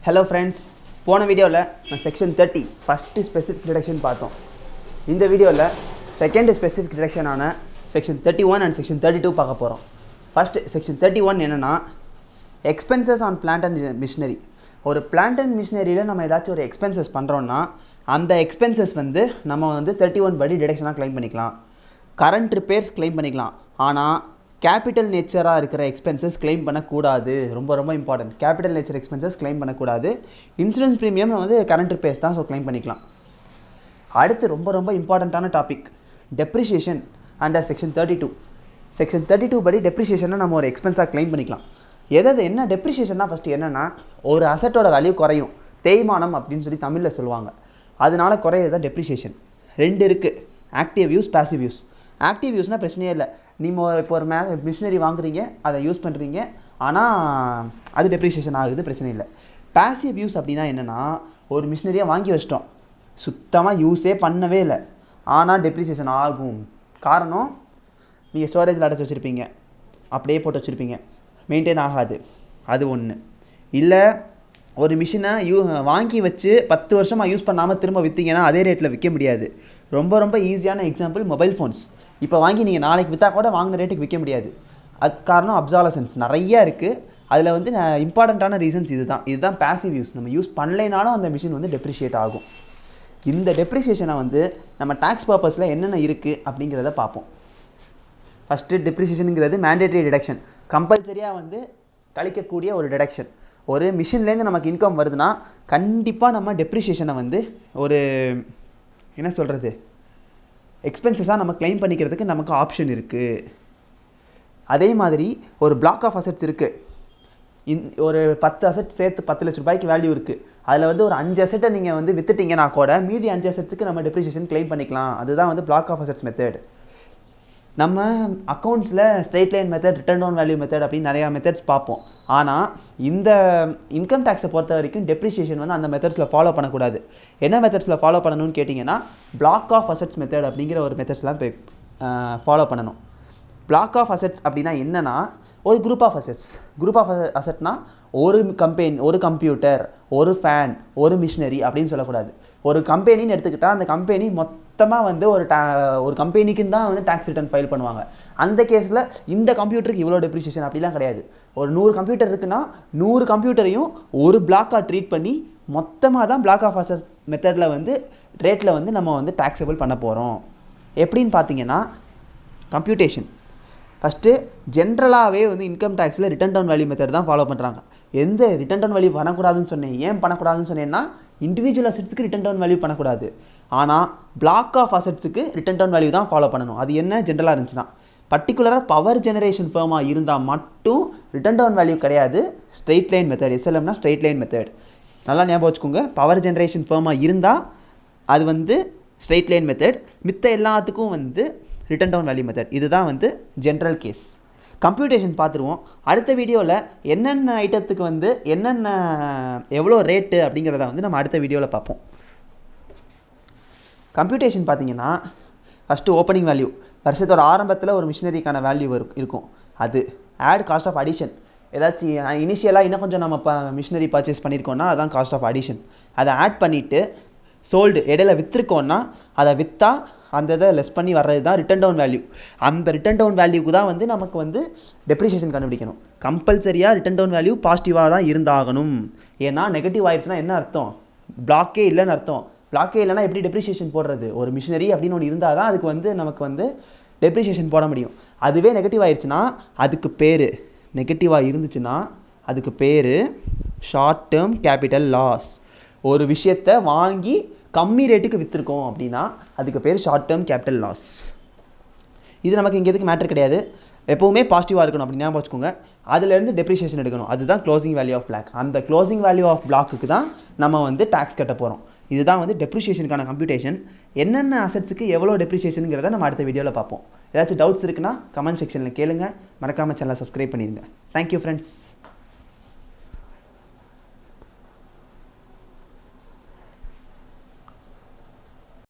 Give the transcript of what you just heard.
Hello friends, போன வீடியோவில் நான் செக்ஷன் 30 ஃபஸ்ட்டு ஸ்பெசிஃபிக் டிடக்ஷன் பார்த்தோம். இந்த வீடியோவில் செகண்ட் ஸ்பெசிஃபிக் டிடக்ஷனான செக்ஷன் 31 அண்ட் செக்ஷன் 32 பார்க்க போகிறோம். ஃபஸ்ட்டு செக்ஷன் 31 என்னென்னா expenses on plant and machinery. ஒரு பிளான்ட் அண்ட் மிஷினரியில் நம்ம ஏதாச்சும் ஒரு எக்ஸ்பென்சஸ் பண்ணுறோன்னா அந்த எக்ஸ்பென்சஸ் வந்து நம்ம வந்து 31 படி டிடக்ஷனாக க்ளைம் பண்ணிக்கலாம். கரண்ட் ரிப்பேர்ஸ் க்ளைம் பண்ணிக்கலாம். ஆனால் கேபிட்டல் நேச்சராக இருக்கிற எக்ஸ்பென்சஸ் க்ளைம் பண்ணக்கூடாது. ரொம்ப ரொம்ப important. Capital nature expenses claim பண்ணக்கூடாது. இன்சூரன்ஸ் ப்ரீமியம் வந்து கரண்ட் ரிப்பேர்ஸ் தான், ஸோ க்ளைம் பண்ணிக்கலாம். அடுத்து ரொம்ப ரொம்ப இம்பார்ட்டண்ட்டான topic depreciation under section 32. Section 32 படி டெப்ரிஷியேஷனை நம்ம ஒரு எக்ஸ்பென்ஸாக க்ளைம் பண்ணிக்கலாம். என்ன டெப்ரிஷியேஷன்னா ஃபஸ்ட்டு என்னென்னா ஒரு அசட்டோட வேல்யூ குறையும், தேய்மானம் அப்படின்னு சொல்லி தமிழில் சொல்லுவாங்க. அதனால குறையிறது தான் டெப்ரிஷியேஷன். ரெண்டு இருக்குது, active use, passive use. Active யூஸ்னால் பிரச்சனையே இல்லை. நீங்கள் இப்போ ஒரு மிஷினரி வாங்குறீங்க, அதை யூஸ் பண்ணுறீங்க, ஆனால் அது டெப்ரிஷியேஷன் ஆகுது, பிரச்சனை இல்லை. பேசிவ் யூஸ் அப்படின்னா என்னென்னா ஒரு மிஷினரியாக வாங்கி வச்சிட்டோம், சுத்தமாக யூஸே பண்ணவே இல்லை, ஆனால் டெப்ரிஷியேஷன் ஆகும். காரணம், நீங்கள் ஸ்டோரேஜில் அடைச்சி வச்சுருப்பீங்க, அப்படியே போட்டு வச்சுருப்பீங்க, மெயின்டைன் ஆகாது, அது ஒன்று. இல்லை ஒரு மிஷினை வாங்கி வச்சு 10 வருஷமாக யூஸ் பண்ணாமல் திரும்ப விற்றீங்கன்னா அதே ரேட்டில் விற்க முடியாது. ரொம்ப ரொம்ப ஈஸியான எக்ஸாம்பிள் மொபைல் ஃபோன்ஸ். இப்போ வாங்கி நீங்கள் நாளைக்கு விற்றா கூட வாங்கின ரேட்டுக்கு விற்க முடியாது. அதுக்கு காரணம் அப்சாலசன்ஸ் நிறையா இருக்குது. அதில் வந்து இம்பார்ட்டண்ட்டான ரீசன்ஸ் இதுதான் பேசிவ் யூஸ். நம்ம யூஸ் பண்ணலைனாலும் அந்த மிஷின் வந்து டெப்ரிஷியேட் ஆகும். இந்த டெப்ரிஷியேஷனை வந்து நம்ம டேக்ஸ் பர்பஸில் என்னென்ன இருக்குது அப்படிங்கிறத பார்ப்போம். ஃபஸ்ட்டு டெப்ரிஷியேஷனுங்கிறது மேண்டேட்ரி டிடக்ஷன், கம்பல்சரியாக வந்து கழிக்கக்கூடிய ஒரு டிடக்ஷன். ஒரு மிஷின்லேருந்து நமக்கு இன்கம் வருதுன்னா கண்டிப்பாக நம்ம டெப்ரிஷியேஷனை வந்து ஒரு என்ன சொல்கிறது எக்ஸ்பென்சஸாக நம்ம க்ளைம் பண்ணிக்கிறதுக்கு நமக்கு ஆப்ஷன் இருக்குது. அதே மாதிரி ஒரு பிளாக் ஆஃப் அசெட்ஸ் இருக்குது, ஒரு 10 அசெட் சேர்த்து 10 லட்ச ரூபாய்க்கு வேல்யூ இருக்குது. அதில் வந்து ஒரு 5 அசெட்டை நீங்கள் வந்து விற்றுட்டிங்கன்னா கூட மீதி 5 அசெட்ஸுக்கு நம்ம டெப்ரிஷியேஷன் க்ளைம் பண்ணிக்கலாம். அதுதான் வந்து பிளாக் ஆஃப் அசெட்ஸ் மெத்தட். நம்ம அக்கௌண்ட்ஸில் straight line method, written down value method அப்படின்னு நிறையா மெத்தட்ஸ் பார்ப்போம். ஆனால் இந்த இன்கம் டேக்ஸை பொறுத்த வரைக்கும் டெப்ரிஷியேஷன் வந்து அந்த மெத்தட்ஸில் ஃபாலோ பண்ணக்கூடாது. என்ன மெத்தட்ஸில் ஃபாலோ பண்ணணும்னு கேட்டிங்கன்னா பிளாக் ஆஃப் அசெட்ஸ் மெத்தட் அப்படிங்கிற ஒரு மெத்தட்ஸ்லாம் ஃபாலோ பண்ணணும். பிளாக் ஆஃப் அசெட்ஸ் அப்படின்னா என்னென்னா ஒரு group of assets. Group of அசெட்னா ஒரு கம்பெனி, ஒரு கம்ப்யூட்டர், ஒரு ஃபேன், ஒரு மிஷினரி அப்படின்னு சொல்லக்கூடாது. ஒரு கம்பெனின்னு எடுத்துக்கிட்டால் அந்த கம்பெனி மொத்தமாக வந்து ஒரு கம்பெனிக்குன்னு தான் வந்து டேக்ஸ் ரிட்டர்ன் ஃபைல் பண்ணுவாங்க. அந்த கேஸில் இந்த கம்ப்யூட்டருக்கு இவ்வளோ டெப்ரிஷியேஷன் அப்படிலாம் கிடையாது. ஒரு 100 கம்ப்யூட்டர் இருக்குன்னா 100 கம்ப்யூட்டரையும் ஒரு பிளாக்காக ட்ரீட் பண்ணி மொத்தமாக தான் பிளாக் ஆஃப் அசெட் மெத்தடில் வந்து ரேட்டில் வந்து நம்ம வந்து டேக்ஸபிள் பண்ண போகிறோம். எப்படின்னு பார்த்தீங்கன்னா கம்ப்யூட்டேஷன் ஃபஸ்ட்டு ஜென்ரலாகவே வந்து இன்கம் டேக்ஸில் ரிட்டர்ன் டவுன் வேல்யூ மெத்தட் தான் ஃபாலோ பண்ணுறாங்க. எந்த ரிட்டர்ன் டவுன் வேல்யூ பண்ணக்கூடாதுன்னு சொன்னேன், ஏன் பண்ணக்கூடாதுன்னு சொன்னேன்னா இண்டிவிஜுவல் அசெட்ஸுக்கு ரிட்டர்ன் டவுன் வேல்யூ பண்ணக்கூடாது. ஆனால் பிளாக் ஆஃப் அசெட்ஸுக்கு ரிட்டர்ன் டவுன் வேல்யூ தான் ஃபாலோ பண்ணணும். அது என்ன ஜென்ரலாக இருந்துச்சுன்னா பர்டிகுலராக பவர் ஜெனரேஷன் ஃபர்மாக இருந்தால் மட்டும் ரிட்டர்ன் டவுன் வேல்யூ கிடையாது, ஸ்ட்ரெயிட் லைன் மெத்தட். எஸ்எல்எம்னா ஸ்ட்ரெயிட் லைன் மெத்தட். நல்லா ஞாபகம் வச்சுக்கோங்க. பவர் ஜெனரேஷன் ஃபர்மாக இருந்தால் அது வந்து ஸ்ட்ரெயிட் லைன் மெத்தட், மித்த எல்லாத்துக்கும் வந்து ரிட்டர்ன் டவுன் வேல்யூ மெத்தட். இதுதான் வந்து ஜென்ரல் கேஸ். கம்ப்யூட்டேஷன் பார்த்துருவோம். அடுத்த வீடியோவில் என்னென்ன ஐட்டத்துக்கு வந்து என்னென்ன எவ்வளோ ரேட்டு அப்படிங்கிறத வந்து நம்ம அடுத்த வீடியோவில் பார்ப்போம். கம்ப்யூட்டேஷன் பார்த்தீங்கன்னா ஃபஸ்ட்டு ஓப்பனிங் வேல்யூ, வருஷத்தோட ஆரம்பத்தில் ஒரு மிஷினரிக்கான வேல்யூ இருக்கும். அது ஆட் காஸ்ட் ஆஃப் அடிஷன். ஏதாச்சும் இனிஷியலாக இன்னும் கொஞ்சம் நம்ம மிஷினரி பர்ச்சேஸ் பண்ணியிருக்கோன்னா அதான் காஸ்ட் ஆஃப் அடிஷன். அதை ஆட் பண்ணிவிட்டு சோல்டு இடையில விற்றுருக்கோன்னா அதை விற்றா அந்த இதை லெஸ் பண்ணி வர்றது தான் ரிட்டர்ன் டவுன் வேல்யூ. அந்த ரிட்டர்ன் டவுன் வேல்யூக்கு தான் வந்து நமக்கு வந்து டெப்ரிஷியேஷன் கண்டுபிடிக்கணும். கம்பல்சரியாக ரிட்டர்ன் டவுன் வேல்யூ பாசிட்டிவாக தான் இருந்தாகணும். ஏன்னா நெகட்டிவ் ஆயிடுச்சுன்னா என்ன அர்த்தம், பிளாக்கே இல்லைன்னு அர்த்தம். பிளாக்கே இல்லைன்னா எப்படி டெப்ரிஷியேஷன் போடுறது? ஒரு மிஷினரி அப்படின்னு ஒன்று இருந்தால் தான் அதுக்கு வந்து நமக்கு வந்து டெப்ரிஷியேஷன் போட முடியும். அதுவே நெகட்டிவ் ஆயிடுச்சுன்னா அதுக்கு பேர், நெகட்டிவாக இருந்துச்சுன்னா அதுக்கு பேர் ஷார்ட் டேர்ம் கேபிட்டல் லாஸ். ஒரு விஷயத்தை வாங்கி கம்மி ரேட்டுக்கு விற்றுருக்கோம் அப்படின்னா அதுக்கு பேர் ஷார்ட் டேர்ம் கேபிட்டல் லாஸ். இது நமக்கு இங்கே எதுக்கு மேட்டர் கிடையாது, எப்போவுமே பாசிட்டிவாக இருக்கணும் அப்படின்னு ஞாபகம் வச்சுக்கோங்க. அதுலேருந்து டெப்ரிஷியேஷன் எடுக்கணும். அதுதான் க்ளோசிங் வேல்யூ ஆஃப் பிளாக். அந்த க்ளோசிங் வேல்யூ ஆஃப் பிளாக்குக்கு தான் நம்ம வந்து டேக்ஸ் கட்ட போகிறோம். இதுதான் வந்து டெப்ரிஷியேஷனுக்கான கம்ப்யூட்டேஷன். என்னென்ன அசெட்ஸுக்கு எவ்வளோ டெப்ரிஷியேஷனுங்கிறத நம்ம அடுத்த வீடியோவில் பார்ப்போம். ஏதாச்சும் டவுட்ஸ் இருக்குன்னா கமெண்ட் செக்ஷனில் கேளுங்க. மறக்காமல் சேனலை சப்ஸ்கிரைப் பண்ணிடுங்க. Thank you friends.